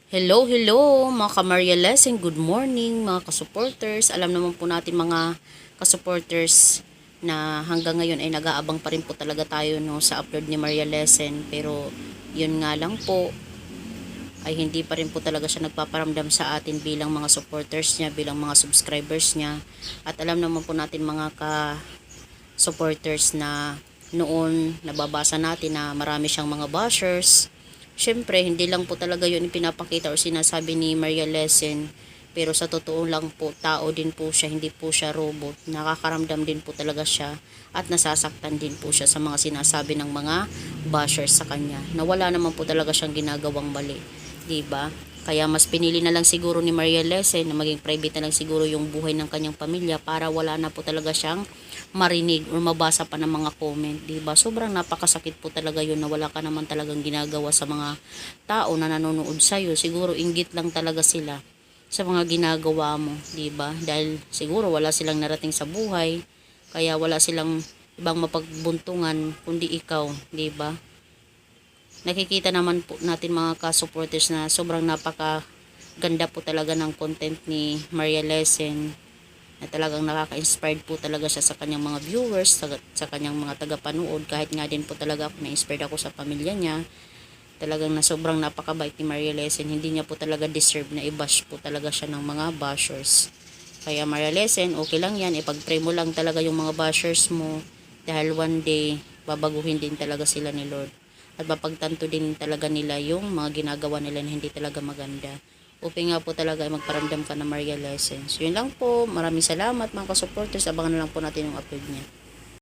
Hello mga ka-Maria Lesson, good morning mga ka-supporters. Alam naman po natin mga ka-supporters na hanggang ngayon ay nag-aabang pa rin po talaga tayo no, sa upload ni Maria Lesson. Pero yun nga lang po ay hindi pa rin po talaga siya nagpaparamdam sa atin bilang mga supporters niya, bilang mga subscribers niya. At alam naman po natin mga ka-supporters na noon nababasa natin na marami siyang mga bashers. Siyempre, hindi lang po talaga yun ipinapakita o sinasabi ni Maria Lesson. Pero sa totoo lang po, tao din po siya, hindi po siya robot. Nakakaramdam din po talaga siya at nasasaktan din po siya sa mga sinasabi ng mga bashers sa kanya. Na wala naman po talaga siyang ginagawang mali. 'Di ba? Kaya mas pinili na lang siguro ni Maria Lesson na maging private na lang siguro yung buhay ng kanyang pamilya para wala na po talaga siyang marinig or mabasa pa ng mga comment, 'di ba? Sobrang napakasakit po talaga 'yun na wala ka naman talagang ginagawa sa mga tao na nanonood sa iyo. Siguro inggit lang talaga sila sa mga ginagawa mo, 'di ba? Dahil siguro wala silang narating sa buhay, kaya wala silang ibang mapagbuntungan kundi ikaw, 'di ba? Nakikita naman po natin mga ka-supporters na sobrang napakaganda po talaga ng content ni Maria Lesson na talagang nakaka-inspired po talaga siya sa kanyang mga viewers, sa kanyang mga tagapanood. Kahit nga din po talaga ako na-inspired ako sa pamilya niya. Talagang na sobrang napakabait ni Maria Lesson. Hindi niya po talaga deserve na i-bash po talaga siya ng mga bashers. Kaya Maria Lesson, okay lang yan. Ipag-pray mo lang talaga yung mga bashers mo. Dahil one day, babaguhin din talaga sila ni Lord. At mapagtanto din talaga nila yung mga ginagawa nila na hindi talaga maganda. Upang nga po talaga ay magparamdam ka ng Maria Lessons. Yun lang po. Maraming salamat mga ka-supporters. Abangan na lang po natin yung upload niya.